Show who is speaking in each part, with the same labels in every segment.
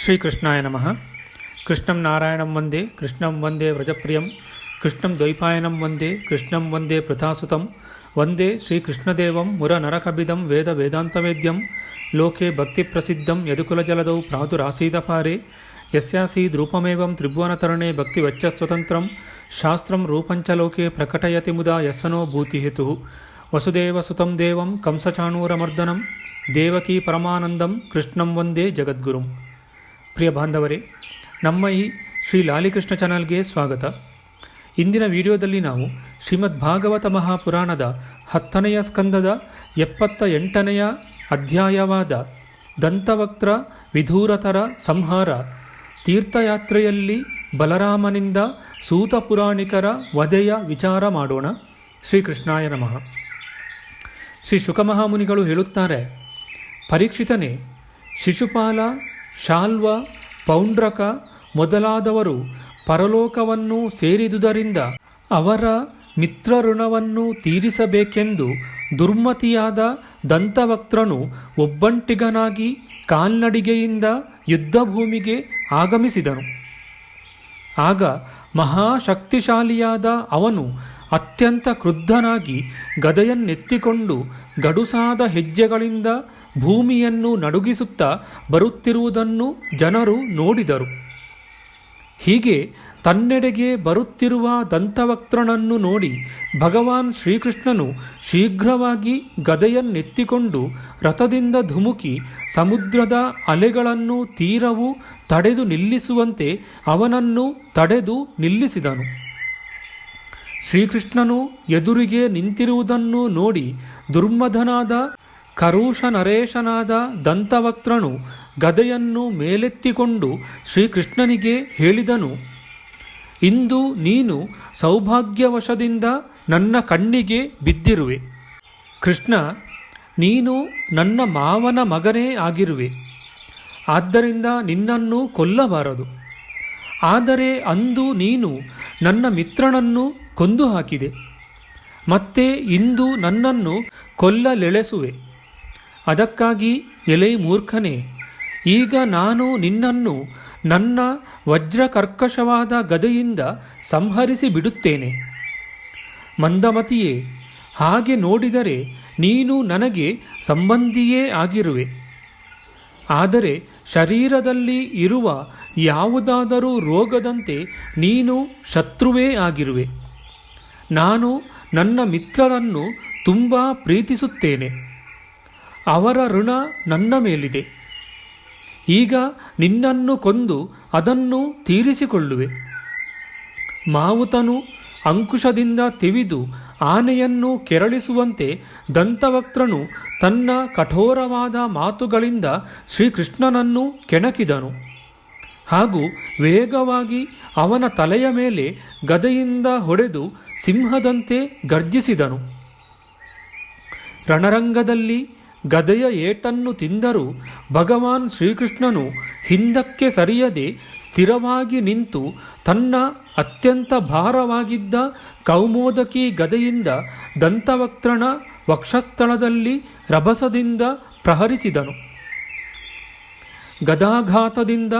Speaker 1: ಶ್ರೀಕೃಷ್ಣಾಯ ನಮಃ. ಕೃಷ್ಣಂ ನಾರಾಯಣಂ ವಂದೇ, ಕೃಷ್ಣಂ ವಂದೇ ವ್ರಜಪ್ರಿಯಂ, ಕೃಷ್ಣಂ ದ್ವೈಪಾಯನಂ ವಂದೇ, ಕೃಷ್ಣಂ ವಂದೇ ಪೃಥಾಸುತಂ, ವಂದೇ ಶ್ರೀಕೃಷ್ಣದೇವಂ ಮುರನರಕಬಿದಂ ವೇದ ವೇದಾಂತವೇದ್ಯಂ, ಲೋಕೆ ಭಕ್ತಿಪ್ರಸಿದ್ಧಂ ಯದುಕುಲಜಲದೌ ಪ್ರಾದುರಾಸೀದಪಾರೆ, ಯಸ್ಯಾಸೀದ್ರೂಪಮೇವಂ ತ್ರಿಭುವನತರಣೆ ಭಕ್ತಿವಚ್ಚಸ್ವತಂತ್ರಂ, ಶಾಸ್ತ್ರಂ ರೂಪಂಚ ಲೋಕೆ ಪ್ರಕಟಯತಿ ಮುದಾ ಯಸ್ಸನೋ ಭೂತಿಹೇತುಃ. ವಸುದೇವಸುತಂ ದೇವಂ ಕಂಸಚಾಣೂರಮರ್ದನಂ, ದೇವಕೀ ಪರಮಾನಂದಂ ಕೃಷ್ಣಂ ವಂದೇ ಜಗದ್ಗುರುಂ. ಪ್ರಿಯ ಬಾಂಧವರೇ, ನಮ್ಮ ಈ ಶ್ರೀ ಲಾಲಿಕೃಷ್ಣ ಚಾನಲ್ಗೆ ಸ್ವಾಗತ. ಇಂದಿನ ವಿಡಿಯೋದಲ್ಲಿ ನಾವು ಶ್ರೀಮದ್ ಭಾಗವತ ಮಹಾಪುರಾಣದ 10ನೆಯ ಸ್ಕಂದದ 78ನೆಯ ಅಧ್ಯಾಯವಾದ ದಂತವಕ್ತ್ರ ವಿಧೂರತರ ಸಂಹಾರ, ತೀರ್ಥಯಾತ್ರೆಯಲ್ಲಿ ಬಲರಾಮನಿಂದ ಸೂತ ಪುರಾಣಿಕರ ವಧೆಯ ವಿಚಾರ ಮಾಡೋಣ. ಶ್ರೀಕೃಷ್ಣಾಯ ನಮಃ. ಶ್ರೀ ಶುಕಮಹಾಮುನಿಗಳು ಹೇಳುತ್ತಾರೆ, ಪರೀಕ್ಷಿತನೇ, ಶಿಶುಪಾಲ, ಶಾಲ್ವ, ಪೌಂಡ್ರಕ ಮೊದಲಾದವರು ಪರಲೋಕವನ್ನು ಸೇರಿದುದರಿಂದ ಅವರ ಮಿತ್ರಋಣವನ್ನು ತೀರಿಸಬೇಕೆಂದು ದುರ್ಮತಿಯಾದ ದಂತವಕ್ತ್ರನು ಒಬ್ಬಂಟಿಗನಾಗಿ ಕಾಲ್ನಡಿಗೆಯಿಂದ ಯುದ್ಧಭೂಮಿಗೆ ಆಗಮಿಸಿದನು. ಆಗ ಮಹಾಶಕ್ತಿಶಾಲಿಯಾದ ಅವನು ಅತ್ಯಂತ ಕ್ರುದ್ಧನಾಗಿ ಗದೆಯನ್ನೆತ್ತಿಕೊಂಡು ಗಡುಸಾದ ಹೆಜ್ಜೆಗಳಿಂದ ಭೂಮಿಯನ್ನು ನಡುಗಿಸುತ್ತಾ ಬರುತ್ತಿರುವುದನ್ನು ಜನರು ನೋಡಿದರು. ಹೀಗೆ ತನ್ನೆಡೆಗೆ ಬರುತ್ತಿರುವ ದಂತವಕ್ತ್ರನನ್ನು ನೋಡಿ ಭಗವಾನ್ ಶ್ರೀಕೃಷ್ಣನು ಶೀಘ್ರವಾಗಿ ಗದೆಯನ್ನೆತ್ತಿಕೊಂಡು ರಥದಿಂದ ಧುಮುಕಿ ಸಮುದ್ರದ ಅಲೆಗಳನ್ನು ತೀರವು ತಡೆದು ನಿಲ್ಲಿಸುವಂತೆ ಅವನನ್ನು ತಡೆದು ನಿಲ್ಲಿಸಿದನು. ಶ್ರೀಕೃಷ್ಣನು ಎದುರಿಗೆ ನಿಂತಿರುವುದನ್ನು ನೋಡಿ ದುರ್ಮದನಾದ ಕರುಷ ನರೇಶನಾದ ದಂತವಕ್ತ್ರನು ಗದೆಯನ್ನು ಮೇಲೆತ್ತಿಕೊಂಡು ಶ್ರೀಕೃಷ್ಣನಿಗೆ ಹೇಳಿದನು, ಇಂದು ನೀನು ಸೌಭಾಗ್ಯವಶದಿಂದ ನನ್ನ ಕಣ್ಣಿಗೆ ಬಿದ್ದಿರುವೆ. ಕೃಷ್ಣ, ನೀನು ನನ್ನ ಮಾವನ ಮಗನೇ ಆಗಿರುವೆ. ಆದ್ದರಿಂದ ನಿನ್ನನ್ನು ಕೊಲ್ಲಬಾರದು. ಆದರೆ ಅಂದು ನೀನು ನನ್ನ ಮಿತ್ರನನ್ನು ಕೊಂದು ಹಾಕಿದೆ. ಮತ್ತೆ ಇಂದು ನನ್ನನ್ನು ಕೊಲ್ಲಲೆಳೆಸುವೆ. ಅದಕ್ಕಾಗಿ ಎಲೆ ಮೂರ್ಖನೇ, ಈಗ ನಾನು ನಿನ್ನನ್ನು ನನ್ನ ವಜ್ರಕರ್ಕಶವಾದ ಗದೆಯಿಂದ ಸಂಹರಿಸಿ ಬಿಡುತ್ತೇನೆ. ಮಂದಮತಿಯೇ, ಹಾಗೆ ನೋಡಿದರೆ ನೀನು ನನಗೆ ಸಂಬಂಧಿಯೇ ಆಗಿರುವೆ. ಆದರೆ ಶರೀರದಲ್ಲಿ ಇರುವ ಯಾವುದಾದರೂ ರೋಗದಂತೆ ನೀನು ಶತ್ರುವೇ ಆಗಿರುವೆ. ನಾನು ನನ್ನ ಮಿತ್ರರನ್ನು ತುಂಬ ಪ್ರೀತಿಸುತ್ತೇನೆ. ಅವರ ಋಣ ನನ್ನ ಮೇಲಿದೆ. ಈಗ ನಿನ್ನನ್ನು ಕೊಂದು ಅದನ್ನು ತೀರಿಸಿಕೊಳ್ಳುವೆ. ಮಾವುತನು ಅಂಕುಶದಿಂದ ತಿವಿದು ಆನೆಯನ್ನು ಕೆರಳಿಸುವಂತೆ ದಂತವಕ್ತ್ರನು ತನ್ನ ಕಠೋರವಾದ ಮಾತುಗಳಿಂದ ಶ್ರೀಕೃಷ್ಣನನ್ನು ಕೆಣಕಿದನು. ಹಾಗೂ ವೇಗವಾಗಿ ಅವನ ತಲೆಯ ಮೇಲೆ ಗದೆಯಿಂದ ಹೊಡೆದು ಸಿಂಹದಂತೆ ಗರ್ಜಿಸಿದನು. ರಣರಂಗದಲ್ಲಿ ಗದೆಯ ಏಟನ್ನು ತಿಂದರೂ ಭಗವಾನ್ ಶ್ರೀಕೃಷ್ಣನು ಹಿಂದಕ್ಕೆ ಸರಿಯದೆ ಸ್ಥಿರವಾಗಿ ನಿಂತು ತನ್ನ ಅತ್ಯಂತ ಭಾರವಾಗಿದ್ದ ಕೌಮೋದಕಿ ಗದೆಯಿಂದ ದಂತವಕ್ತ್ರನ ವಕ್ಷಸ್ಥಳದಲ್ಲಿ ರಭಸದಿಂದ ಪ್ರಹರಿಸಿದನು. ಗದಾಘಾತದಿಂದ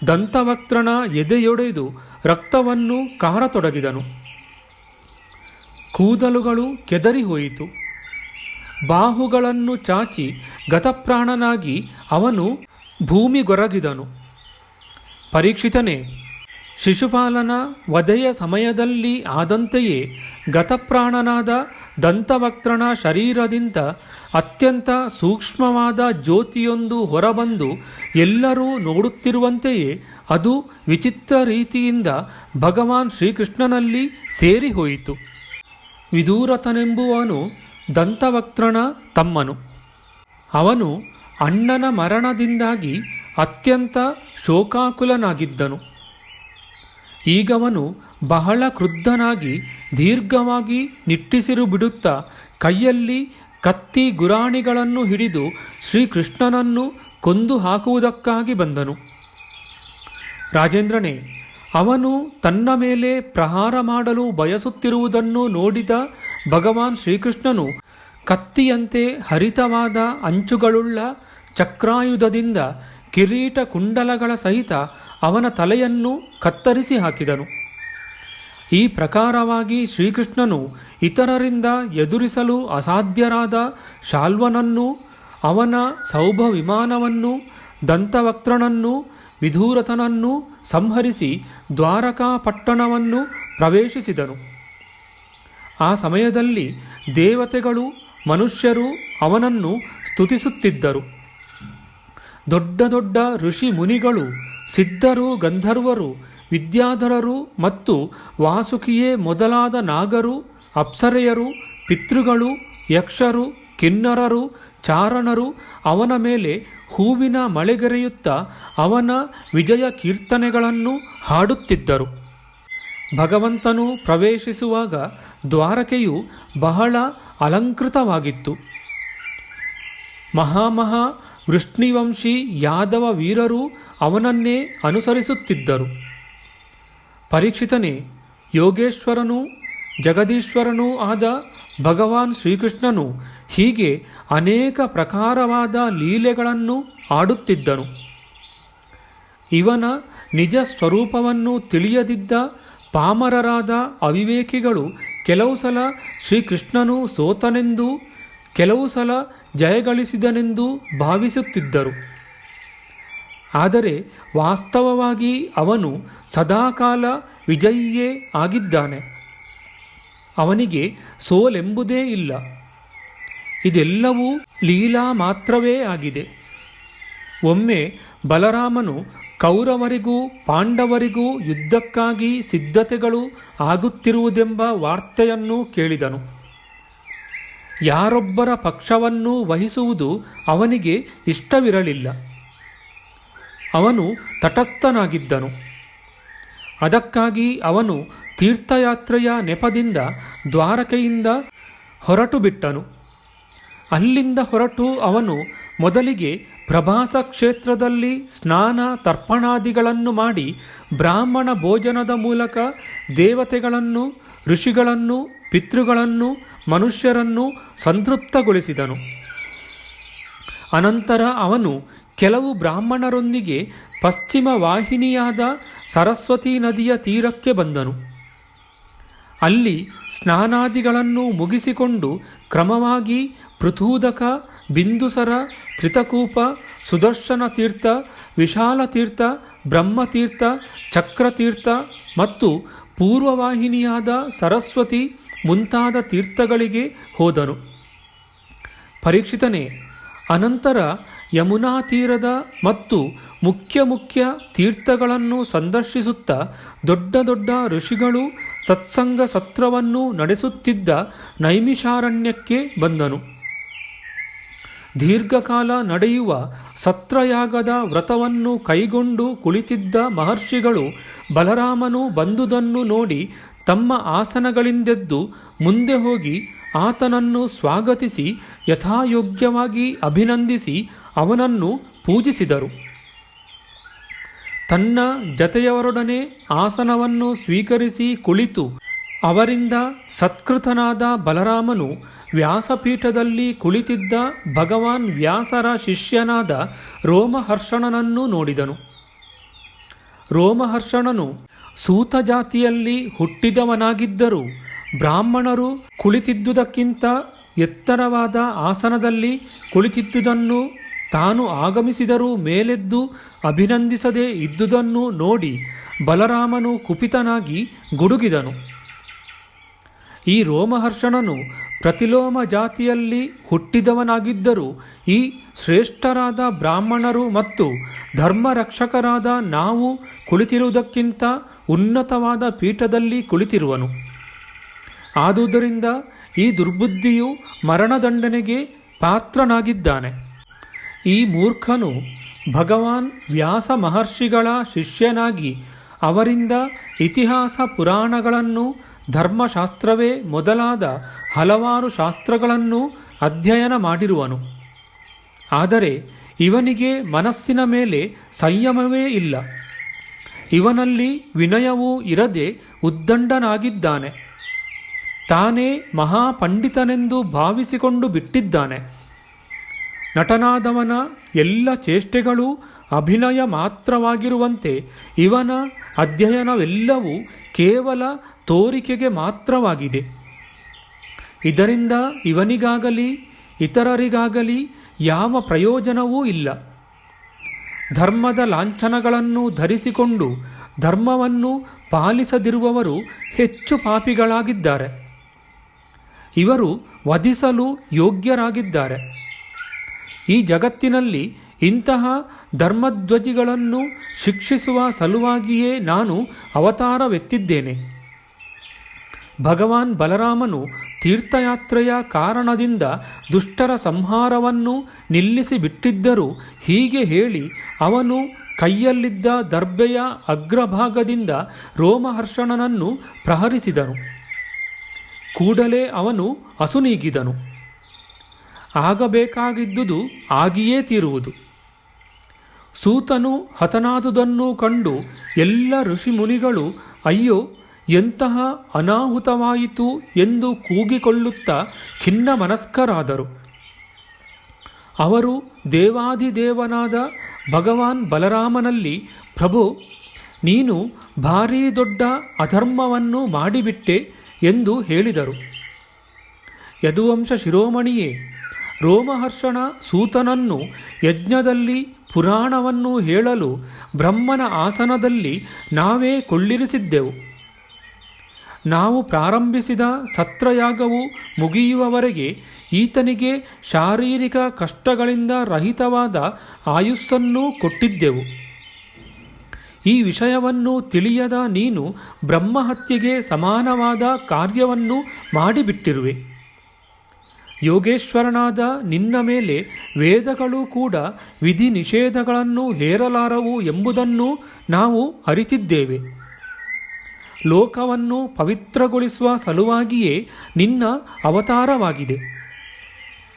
Speaker 1: ದಂತವಕ್ತ್ರನ ಎದೆಯೊಡೆದು ರಕ್ತವನ್ನು ಕಾರತೊಡಗಿದನು. ಕೂದಲುಗಳು ಕೆದರಿ ಹೋಯಿತು. ಬಾಹುಗಳನ್ನು ಚಾಚಿ ಗತಪ್ರಾಣನಾಗಿ ಅವನು ಭೂಮಿಗೊರಗಿದನು. ಪರೀಕ್ಷಿತನೇ, ಶಿಶುಪಾಲನ ವಧೆಯ ಸಮಯದಲ್ಲಿ ಆದಂತೆಯೇ ಗತಪ್ರಾಣನಾದ ದಂತವಕ್ತ್ರನ ಶರೀರದಿಂದ ಅತ್ಯಂತ ಸೂಕ್ಷ್ಮವಾದ ಜ್ಯೋತಿಯೊಂದು ಹೊರಬಂದು ಎಲ್ಲರೂ ನೋಡುತ್ತಿರುವಂತೆಯೇ ಅದು ವಿಚಿತ್ರ ರೀತಿಯಿಂದ ಭಗವಾನ್ ಶ್ರೀಕೃಷ್ಣನಲ್ಲಿ ಸೇರಿ ಹೋಯಿತು. ವಿಧೂರತನೆಂಬುವನು ದಂತವಕ್ತ್ರನ ತಮ್ಮನು. ಅವನು ಅಣ್ಣನ ಮರಣದಿಂದಾಗಿ ಅತ್ಯಂತ ಶೋಕಾಕುಲನಾಗಿದ್ದನು. ಈಗವನು ಬಹಳ ಕ್ರುದ್ಧನಾಗಿ ದೀರ್ಘವಾಗಿ ನಿಟ್ಟುಸಿರು ಬಿಡುತ್ತಾ ಕೈಯಲ್ಲಿ ಕತ್ತಿ ಗುರಾಣಿಗಳನ್ನು ಹಿಡಿದು ಶ್ರೀಕೃಷ್ಣನನ್ನು ಕೊಂದು ಹಾಕುವುದಕ್ಕಾಗಿ ಬಂದನು. ರಾಜೇಂದ್ರನೇ, ಅವನು ತನ್ನ ಮೇಲೆ ಪ್ರಹಾರ ಮಾಡಲು ಬಯಸುತ್ತಿರುವುದನ್ನು ನೋಡಿದ ಭಗವಾನ್ ಶ್ರೀಕೃಷ್ಣನು ಕತ್ತಿಯಂತೆ ಹರಿತವಾದ ಅಂಚುಗಳುಳ್ಳ ಚಕ್ರಾಯುಧದಿಂದ ಕಿರೀಟ ಕುಂಡಲಗಳ ಸಹಿತ ಅವನ ತಲೆಯನ್ನು ಕತ್ತರಿಸಿ ಹಾಕಿದನು. ಈ ಪ್ರಕಾರವಾಗಿ ಶ್ರೀಕೃಷ್ಣನು ಇತರರಿಂದ ಎದುರಿಸಲು ಅಸಾಧ್ಯರಾದ ಶಾಲ್ವನನ್ನು, ಅವನ ಸೌಭ ವಿಮಾನವನ್ನು, ದಂತವಕ್ತ್ರನನ್ನು, ವಿಧೂರಥನನ್ನು ಸಂಹರಿಸಿ ದ್ವಾರಕಾಪಟ್ಟಣವನ್ನು ಪ್ರವೇಶಿಸಿದನು. ಆ ಸಮಯದಲ್ಲಿ ದೇವತೆಗಳು, ಮನುಷ್ಯರು ಅವನನ್ನು ಸ್ತುತಿಸುತ್ತಿದ್ದರು. ದೊಡ್ಡ ದೊಡ್ಡ ಋಷಿ ಮುನಿಗಳು, ಸಿದ್ಧರು, ಗಂಧರ್ವರು, ವಿದ್ಯಾಧರರು ಮತ್ತು ವಾಸುಕಿಯೇ ಮೊದಲಾದ ನಾಗರು, ಅಪ್ಸರೆಯರು, ಪಿತೃಗಳು, ಯಕ್ಷರು, ಕಿನ್ನರರು, ಚಾರಣರು ಅವನ ಮೇಲೆ ಹೂವಿನ ಮಳೆಗರೆಯುತ್ತಾ ಅವನ ವಿಜಯ ಕೀರ್ತನೆಗಳನ್ನು ಹಾಡುತ್ತಿದ್ದರು. ಭಗವಂತನು ಪ್ರವೇಶಿಸುವಾಗ ದ್ವಾರಕೆಯು ಬಹಳ ಅಲಂಕೃತವಾಗಿತ್ತು. ಮಹಾಮಹಾ ವೃಷ್ಣಿವಂಶಿ ಯಾದವ ವೀರರು ಅವನನ್ನೇ ಅನುಸರಿಸುತ್ತಿದ್ದರು. ಪರೀಕ್ಷಿತನೇ, ಯೋಗೇಶ್ವರನೂ ಜಗದೀಶ್ವರನೂ ಆದ ಭಗವಾನ್ ಶ್ರೀಕೃಷ್ಣನು ಹೀಗೆ ಅನೇಕ ಪ್ರಕಾರವಾದ ಲೀಲೆಗಳನ್ನು ಆಡುತ್ತಿದ್ದನು. ಇವನ ನಿಜ ಸ್ವರೂಪವನ್ನು ತಿಳಿಯದಿದ್ದ ಪಾಮರರಾದ ಅವಿವೇಕಿಗಳು ಕೆಲವು ಸಲ ಶ್ರೀಕೃಷ್ಣನು ಸೋತನೆಂದೂ ಕೆಲವು ಸಲ ಜಯಗಳಿಸಿದನೆಂದೂ ಭಾವಿಸುತ್ತಿದ್ದರು. ಆದರೆ ವಾಸ್ತವವಾಗಿ ಅವನು ಸದಾಕಾಲ ವಿಜಯಿಯೇ ಆಗಿದ್ದಾನೆ. ಅವನಿಗೆ ಸೋಲೆಂಬುದೇ ಇಲ್ಲ. ಇದೆಲ್ಲವೂ ಲೀಲಾ ಮಾತ್ರವೇ ಆಗಿದೆ. ಒಮ್ಮೆ ಬಲರಾಮನು ಕೌರವರಿಗೂ ಪಾಂಡವರಿಗೂ ಯುದ್ಧಕ್ಕಾಗಿ ಸಿದ್ಧತೆಗಳು ಆಗುತ್ತಿರುವುದೆಂಬ ವಾರ್ತೆಯನ್ನು ಕೇಳಿದನು. ಯಾರೊಬ್ಬರ ಪಕ್ಷವನ್ನು ವಹಿಸುವುದು ಅವನಿಗೆ ಇಷ್ಟವಿರಲಿಲ್ಲ. ಅವನು ತಟಸ್ಥನಾಗಿದ್ದನು. ಅದಕ್ಕಾಗಿ ಅವನು ತೀರ್ಥಯಾತ್ರೆಯ ನೆಪದಿಂದ ದ್ವಾರಕೆಯಿಂದ ಹೊರಟು ಬಿಟ್ಟನು. ಅಲ್ಲಿಂದ ಹೊರಟು ಅವನು ಮೊದಲಿಗೆ ಪ್ರಭಾಸ ಕ್ಷೇತ್ರದಲ್ಲಿ ಸ್ನಾನ ತರ್ಪಣಾದಿಗಳನ್ನು ಮಾಡಿ ಬ್ರಾಹ್ಮಣ ಭೋಜನದ ಮೂಲಕ ದೇವತೆಗಳನ್ನು, ಋಷಿಗಳನ್ನು, ಪಿತೃಗಳನ್ನು, ಮನುಷ್ಯರನ್ನು ಸಂತೃಪ್ತಗೊಳಿಸಿದನು. ಅನಂತರ ಅವನು ಕೆಲವು ಬ್ರಾಹ್ಮಣರೊಂದಿಗೆ ಪಶ್ಚಿಮ ವಾಹಿನಿಯಾದ ಸರಸ್ವತೀ ನದಿಯ ತೀರಕ್ಕೆ ಬಂದನು. ಅಲ್ಲಿ ಸ್ನಾನಾದಿಗಳನ್ನು ಮುಗಿಸಿಕೊಂಡು ಕ್ರಮವಾಗಿ ಪೃಥೂದಕ, ಬಿಂದುಸರ, ತ್ರಿತಕೂಪ, ಸುದರ್ಶನ ತೀರ್ಥ, ವಿಶಾಲ ತೀರ್ಥ, ಬ್ರಹ್ಮತೀರ್ಥ, ಚಕ್ರತೀರ್ಥ ಮತ್ತು ಪೂರ್ವವಾಹಿನಿಯಾದ ಸರಸ್ವತಿ ಮುಂತಾದ ತೀರ್ಥಗಳಿಗೆ ಹೋದನು. ಪರೀಕ್ಷಿತನೇ, ಅನಂತರ ಯಮುನಾ ತೀರದ ಮತ್ತು ಮುಖ್ಯ ತೀರ್ಥಗಳನ್ನು ಸಂದರ್ಶಿಸುತ್ತಾ ದೊಡ್ಡ ದೊಡ್ಡ ಋಷಿಗಳು ಸತ್ಸಂಗ ಸತ್ರವನ್ನು ನಡೆಸುತ್ತಿದ್ದ ನೈಮಿಷಾರಣ್ಯಕ್ಕೆ ಬಂದನು. ದೀರ್ಘಕಾಲ ನಡೆಯುವ ಸತ್ರಯಾಗದ ವ್ರತವನ್ನು ಕೈಗೊಂಡು ಕುಳಿತಿದ್ದ ಮಹರ್ಷಿಗಳು ಬಲರಾಮನು ಬಂದುದನ್ನು ನೋಡಿ ತಮ್ಮ ಆಸನಗಳಿಂದೆದ್ದು ಮುಂದೆ ಹೋಗಿ ಆತನನ್ನು ಸ್ವಾಗತಿಸಿ ಯಥಾಯೋಗ್ಯವಾಗಿ ಅಭಿನಂದಿಸಿ ಅವನನ್ನು ಪೂಜಿಸಿದರು. ತನ್ನ ಜತೆಯವರೊಡನೆ ಆಸನವನ್ನು ಸ್ವೀಕರಿಸಿ ಕುಳಿತು ಅವರಿಂದ ಸತ್ಕೃತನಾದ ಬಲರಾಮನು ವ್ಯಾಸಪೀಠದಲ್ಲಿ ಕುಳಿತಿದ್ದ ಭಗವಾನ್ ವ್ಯಾಸರ ಶಿಷ್ಯನಾದ ರೋಮಹರ್ಷಣನನ್ನು ನೋಡಿದನು. ರೋಮಹರ್ಷಣನು ಸೂತ ಜಾತಿಯಲ್ಲಿ ಹುಟ್ಟಿದವನಾಗಿದ್ದರೂ ಬ್ರಾಹ್ಮಣರು ಕುಳಿತಿದ್ದುದಕ್ಕಿಂತ ಎತ್ತರವಾದ ಆಸನದಲ್ಲಿ ಕುಳಿತಿದ್ದುದನ್ನು ತಾನು ಆಗಮಿಸಿದರೂ ಮೇಲೆದ್ದು ಅಭಿನಂದಿಸದೇ ಇದ್ದುದನ್ನು ನೋಡಿ ಬಲರಾಮನು ಕುಪಿತನಾಗಿ ಗುಡುಗಿದನು. ಈ ರೋಮಹರ್ಷಣನು ಪ್ರತಿಲೋಮ ಜಾತಿಯಲ್ಲಿ ಹುಟ್ಟಿದವನಾಗಿದ್ದರೂ ಈ ಶ್ರೇಷ್ಠರಾದ ಬ್ರಾಹ್ಮಣರು ಮತ್ತು ಧರ್ಮರಕ್ಷಕರಾದ ನಾವು ಕುಳಿತಿರುವುದಕ್ಕಿಂತ ಉನ್ನತವಾದ ಪೀಠದಲ್ಲಿ ಕುಳಿತಿರುವನು. ಆದುದರಿಂದ ಈ ದುರ್ಬುದ್ಧಿಯು ಮರಣದಂಡನೆಗೆ ಪಾತ್ರನಾಗಿದ್ದಾನೆ. ಈ ಮೂರ್ಖನು ಭಗವಾನ್ ವ್ಯಾಸ ಮಹರ್ಷಿಗಳ ಶಿಷ್ಯನಾಗಿ ಅವರಿಂದ ಇತಿಹಾಸ ಪುರಾಣಗಳನ್ನು, ಧರ್ಮಶಾಸ್ತ್ರವೇ ಮೊದಲಾದ ಹಲವಾರು ಶಾಸ್ತ್ರಗಳನ್ನು ಅಧ್ಯಯನ ಮಾಡಿರುವನು. ಆದರೆ ಇವನಿಗೆ ಮನಸ್ಸಿನ ಮೇಲೆ ಸಂಯಮವೇ ಇಲ್ಲ. ಇವನಲ್ಲಿ ವಿನಯವೂ ಇರದೆ ಉದ್ದಂಡನಾಗಿದ್ದಾನೆ. ತಾನೇ ಮಹಾಪಂಡಿತನೆಂದು ಭಾವಿಸಿಕೊಂಡು ಬಿಟ್ಟಿದ್ದಾನೆ. ನಟನಾದವನ ಎಲ್ಲ ಚೇಷ್ಟೆಗಳೂ ಅಭಿನಯ ಮಾತ್ರವಾಗಿರುವಂತೆ ಇವನ ಅಧ್ಯಯನವೆಲ್ಲವೂ ಕೇವಲ ತೋರಿಕೆಗೆ ಮಾತ್ರವಾಗಿದೆ. ಇದರಿಂದ ಇವನಿಗಾಗಲಿ ಇತರರಿಗಾಗಲಿ ಯಾವ ಪ್ರಯೋಜನವೂ ಇಲ್ಲ. ಧರ್ಮದ ಲಾಂಛನಗಳನ್ನು ಧರಿಸಿಕೊಂಡು ಧರ್ಮವನ್ನು ಪಾಲಿಸದಿರುವವರು ಹೆಚ್ಚು ಪಾಪಿಗಳಾಗಿದ್ದಾರೆ. ಇವರು ವಧಿಸಲು ಯೋಗ್ಯರಾಗಿದ್ದಾರೆ. ಈ ಜಗತ್ತಿನಲ್ಲಿ ಇಂತಹ ಧರ್ಮಧ್ವಜಿಗಳನ್ನು ಶಿಕ್ಷಿಸುವ ಸಲುವಾಗಿಯೇ ನಾನು ಅವತಾರವೆತ್ತಿದ್ದೇನೆ. ಭಗವಾನ್ ಬಲರಾಮನು ತೀರ್ಥಯಾತ್ರೆಯ ಕಾರಣದಿಂದ ದುಷ್ಟರ ಸಂಹಾರವನ್ನು ನಿಲ್ಲಿಸಿಬಿಟ್ಟಿದ್ದರೂ ಹೀಗೆ ಹೇಳಿ ಅವನು ಕೈಯಲ್ಲಿದ್ದ ದರ್ಬೆಯ ಅಗ್ರಭಾಗದಿಂದ ರೋಮಹರ್ಷಣನನ್ನು ಪ್ರಹರಿಸಿದನು. ಕೂಡಲೇ ಅವನು ಅಸುನೀಗಿದನು. ಆಗಬೇಕಾಗಿದ್ದುದು ಆಗಿಯೇ ತೀರುವುದು. ಸೂತನು ಹತನಾದುದನ್ನು ಕಂಡು ಎಲ್ಲ ಋಷಿಮುನಿಗಳು ಅಯ್ಯೋ ಎಂತಹ ಅನಾಹುತವಾಯಿತು ಎಂದು ಕೂಗಿಕೊಳ್ಳುತ್ತಾ ಖಿನ್ನ ಮನಸ್ಕರಾದರು. ಅವರು ದೇವಾದಿದೇವನಾದ ಭಗವಾನ್ ಬಲರಾಮನಲ್ಲಿ, ಪ್ರಭು, ನೀನು ಭಾರೀ ದೊಡ್ಡ ಅಧರ್ಮವನ್ನು ಮಾಡಿಬಿಟ್ಟೆ ಎಂದು ಹೇಳಿದರು. ಯದುವಂಶ ಶಿರೋಮಣಿಯೇ, ರೋಮಹರ್ಷಣ ಸೂತನನ್ನು ಯಜ್ಞದಲ್ಲಿ ಪುರಾಣವನ್ನು ಹೇಳಲು ಬ್ರಹ್ಮನ ಆಸನದಲ್ಲಿ ನಾವೇ ಕೊಳ್ಳಿರಿಸಿದ್ದೆವು. ನಾವು ಪ್ರಾರಂಭಿಸಿದ ಸತ್ರಯಾಗವು ಮುಗಿಯುವವರೆಗೆ ಈತನಿಗೆ ಶಾರೀರಿಕ ಕಷ್ಟಗಳಿಂದ ರಹಿತವಾದ ಆಯುಸ್ಸನ್ನು ಕೊಟ್ಟಿದ್ದೆವು. ಈ ವಿಷಯವನ್ನು ತಿಳಿಯದ ನೀನು ಬ್ರಹ್ಮಹತ್ಯೆಗೆ ಸಮಾನವಾದ ಕಾರ್ಯವನ್ನು ಮಾಡಿಬಿಟ್ಟಿರುವೆ. ಯೋಗೇಶ್ವರನಾದ ನಿನ್ನ ಮೇಲೆ ವೇದಗಳು ಕೂಡ ವಿಧಿ ನಿಷೇಧಗಳನ್ನು ಹೇರಲಾರವು ಎಂಬುದನ್ನು ನಾವು ಅರಿತಿದ್ದೇವೆ. ಲೋಕವನ್ನು ಪವಿತ್ರಗೊಳಿಸುವ ಸಲುವಾಗಿಯೇ ನಿನ್ನ ಅವತಾರವಾಗಿದೆ.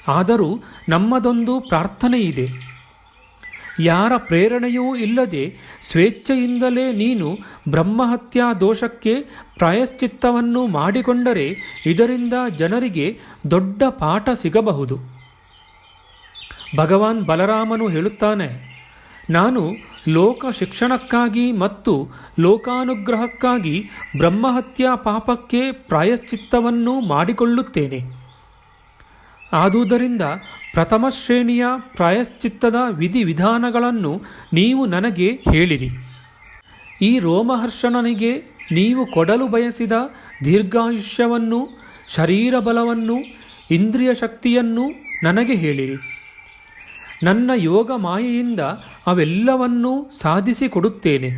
Speaker 1: ಆದರೂ ನಮ್ಮದೊಂದು ಪ್ರಾರ್ಥನೆಯಿದೆ. ಯಾರ ಪ್ರೇರಣೆಯೂ ಇಲ್ಲದೆ ಸ್ವೇಚ್ಛೆಯಿಂದಲೇ ನೀನು ಬ್ರಹ್ಮಹತ್ಯಾ ದೋಷಕ್ಕೆ ಪ್ರಾಯಶ್ಚಿತ್ತವನ್ನು ಮಾಡಿಕೊಂಡರೆ ಇದರಿಂದ ಜನರಿಗೆ ದೊಡ್ಡ ಪಾಠ ಸಿಗಬಹುದು. ಭಗವಾನ್ ಬಲರಾಮನು ಹೇಳುತ್ತಾನೆ, ನಾನು ಲೋಕ ಶಿಕ್ಷಣಕ್ಕಾಗಿ ಮತ್ತು ಲೋಕಾನುಗ್ರಹಕ್ಕಾಗಿ ಬ್ರಹ್ಮಹತ್ಯಾ ಪಾಪಕ್ಕೆ ಪ್ರಾಯಶ್ಚಿತ್ತವನ್ನು ಮಾಡಿಕೊಳ್ಳುತ್ತೇನೆ. ಆದುದರಿಂದ ಪ್ರಥಮ ಶ್ರೇಣಿಯ ಪ್ರಾಯಶ್ಚಿತ್ತದ ವಿಧಿವಿಧಾನಗಳನ್ನು ನೀವು ನನಗೆ ಹೇಳಿರಿ. ಈ ರೋಮಹರ್ಷಣನಿಗೆ ನೀವು ಕೊಡಲು ಬಯಸಿದ ದೀರ್ಘಾಯುಷ್ಯವನ್ನು, ಶರೀರ ಬಲವನ್ನು, ಇಂದ್ರಿಯ ಶಕ್ತಿಯನ್ನು ನನಗೆ ಹೇಳಿರಿ. ನನ್ನ ಯೋಗ ಮಾಯೆಯಿಂದ ಅವೆಲ್ಲವನ್ನೂ ಸಾಧಿಸಿಕೊಡುತ್ತೇನೆ.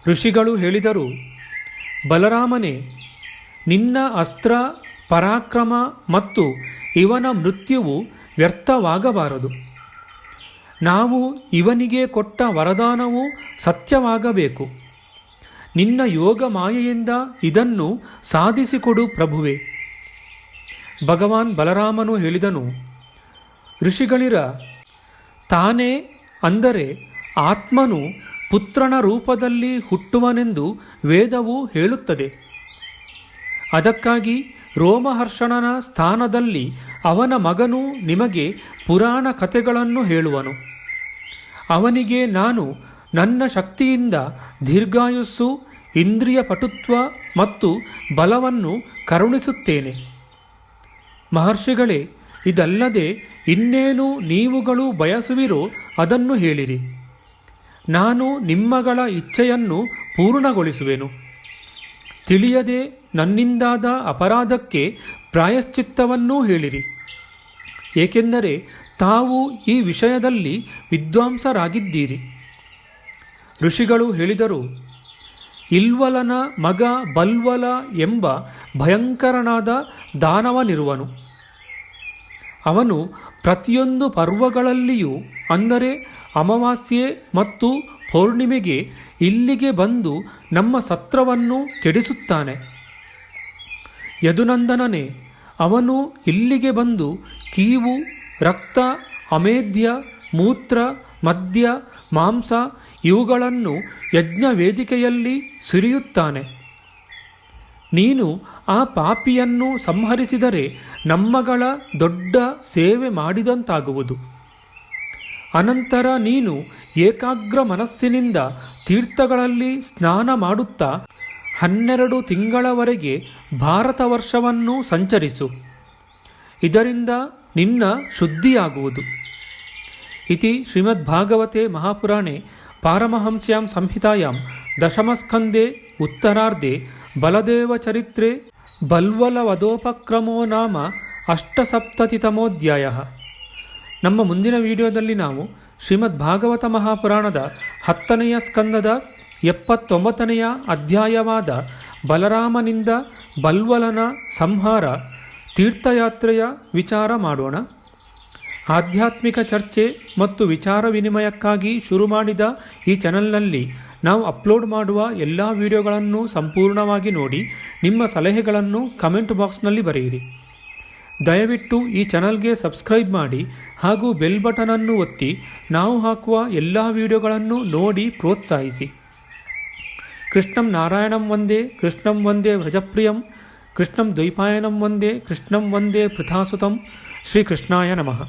Speaker 1: ಋಷಿಗಳು ಹೇಳಿದರು, ಬಲರಾಮನೇ, ನಿನ್ನ ಅಸ್ತ್ರ ಪರಾಕ್ರಮ ಮತ್ತು ಇವನ ಮೃತ್ಯುವು ವ್ಯರ್ಥವಾಗಬಾರದು. ನಾವು ಇವನಿಗೆ ಕೊಟ್ಟ ವರದಾನವು ಸತ್ಯವಾಗಬೇಕು. ನಿನ್ನ ಯೋಗ ಮಾಯೆಯಿಂದ ಇದನ್ನು ಸಾಧಿಸಿಕೊಡು ಪ್ರಭುವೆ. ಭಗವಾನ್ ಬಲರಾಮನು ಹೇಳಿದನು, ಋಷಿಗಳಿರ, ತಾನೇ ಅಂದರೆ ಆತ್ಮನು ಪುತ್ರನ ರೂಪದಲ್ಲಿ ಹುಟ್ಟುವನೆಂದು ವೇದವು ಹೇಳುತ್ತದೆ. ಅದಕ್ಕಾಗಿ ರೋಮಹರ್ಷಣನ ಸ್ಥಾನದಲ್ಲಿ ಅವನ ಮಗನು ನಿಮಗೆ ಪುರಾಣ ಕಥೆಗಳನ್ನು ಹೇಳುವನು. ಅವನಿಗೆ ನಾನು ನನ್ನ ಶಕ್ತಿಯಿಂದ ದೀರ್ಘಾಯುಸ್ಸು, ಇಂದ್ರಿಯ ಪಟುತ್ವ ಮತ್ತು ಬಲವನ್ನು ಕರುಣಿಸುತ್ತೇನೆ. ಮಹರ್ಷಿಗಳೇ, ಇದಲ್ಲದೆ ಇನ್ನೇನು ನೀವುಗಳು ಬಯಸುವಿರೋ ಅದನ್ನು ಹೇಳಿರಿ. ನಾನು ನಿಮ್ಮಗಳ ಇಚ್ಛೆಯನ್ನು ಪೂರ್ಣಗೊಳಿಸುವೆನು. ತಿಳಿಯದೆ ನನ್ನಿಂದಾದ ಅಪರಾಧಕ್ಕೆ ಪ್ರಾಯಶ್ಚಿತ್ತವನ್ನೂ ಹೇಳಿರಿ. ಏಕೆಂದರೆ ತಾವು ಈ ವಿಷಯದಲ್ಲಿ ವಿದ್ವಾಂಸರಾಗಿದ್ದೀರಿ. ಋಷಿಗಳು ಹೇಳಿದರು, ಇಲ್ವಲನ ಮಗ ಬಲ್ವಲ ಎಂಬ ಭಯಂಕರನಾದ ದಾನವನಿರುವನು. ಅವನು ಪ್ರತಿಯೊಂದು ಪರ್ವಗಳಲ್ಲಿಯೂ, ಅಂದರೆ ಅಮಾವಾಸ್ಯೆ ಮತ್ತು ಪೌರ್ಣಿಮೆಗೆ ಇಲ್ಲಿಗೆ ಬಂದು ನಮ್ಮ ಸತ್ರವನ್ನು ಕೆಡಿಸುತ್ತಾನೆ. ಯದುನಂದನನೇ, ಅವನು ಇಲ್ಲಿಗೆ ಬಂದು ಕೀವು, ರಕ್ತ, ಅಮೇಧ್ಯ, ಮೂತ್ರ, ಮದ್ಯ, ಮಾಂಸ ಇವುಗಳನ್ನು ಯಜ್ಞ ವೇದಿಕೆಯಲ್ಲಿ ಸುರಿಯುತ್ತಾನೆ. ನೀನು ಆ ಪಾಪಿಯನ್ನು ಸಂಹರಿಸಿದರೆ ನಮ್ಮಗಳ ದೊಡ್ಡ ಸೇವೆ ಮಾಡಿದಂತಾಗುವುದು. ಅನಂತರ ನೀನು ಏಕಾಗ್ರ ಮನಸ್ಸಿನಿಂದ ತೀರ್ಥಗಳಲ್ಲಿ ಸ್ನಾನ ಮಾಡುತ್ತಾ 12 ತಿಂಗಳವರೆಗೆ ಭಾರತ ವರ್ಷವನ್ನು ಸಂಚರಿಸು. ಇದರಿಂದ ನಿನ್ನ ಶುದ್ಧಿಯಾಗುವುದು. ಇತಿ ಶ್ರೀಮದ್ಭಾಗವತೆ ಮಹಾಪುರಾಣೆ ಪಾರಮಹಂಸ್ಯಾಂ ಸಂಹಿತಾಯಾಂ ದಶಮಸ್ಕಂದೇ ಉತ್ತರಾರ್ಧೆ ಬಲದೇವಚರಿತ್ರೆ ಬಲ್ವಲವಧೋಪಕ್ರಮೋ ನಾಮ ಅಷ್ಟಸಪ್ತತಿತಮೋಧ್ಯಾಯ. ನಮ್ಮ ಮುಂದಿನ ವಿಡಿಯೋದಲ್ಲಿ ನಾವು ಶ್ರೀಮದ್ ಭಾಗವತ ಮಹಾಪುರಾಣದ 10ನೆಯ ಸ್ಕಂದದ 79ನೆಯ ಅಧ್ಯಾಯವಾದ ಬಲರಾಮನಿಂದ ಬಲ್ವಲನ ಸಂಹಾರ ತೀರ್ಥಯಾತ್ರೆಯ ವಿಚಾರ ಮಾಡೋಣ. ಆಧ್ಯಾತ್ಮಿಕ ಚರ್ಚೆ ಮತ್ತು ವಿಚಾರ ವಿನಿಮಯಕ್ಕಾಗಿ ಶುರು ಮಾಡಿದ ಈ ಚಾನಲ್ನಲ್ಲಿ ನಾವು ಅಪ್ಲೋಡ್ ಮಾಡುವ ಎಲ್ಲ ವಿಡಿಯೋಗಳನ್ನು ಸಂಪೂರ್ಣವಾಗಿ ನೋಡಿ ನಿಮ್ಮ ಸಲಹೆಗಳನ್ನು ಕಮೆಂಟ್ ಬಾಕ್ಸ್ನಲ್ಲಿ ಬರೆಯಿರಿ. ದಯವಿಟ್ಟು ಈ ಚಾನಲ್ಗೆ ಸಬ್ಸ್ಕ್ರೈಬ್ ಮಾಡಿ ಹಾಗೂ ಬೆಲ್ ಬಟನನ್ನು ಒತ್ತಿ ನಾವು ಹಾಕುವ ಎಲ್ಲ ವಿಡಿಯೋಗಳನ್ನು ನೋಡಿ ಪ್ರೋತ್ಸಾಹಿಸಿ. ಕೃಷ್ಣಂ ನಾರಾಯಣಂ ವಂದೇ ಕೃಷ್ಣಂ ವಂದೇ ವ್ರಜಪ್ರಿಯಂ ಕೃಷ್ಣಂ ದ್ವೈಪಾಯನಂ ವಂದೇ ಕೃಷ್ಣಂ ವಂದೇ ಪೃಥಾಸುತಂ. ಶ್ರೀಕೃಷ್ಣಾಯ ನಮಃ.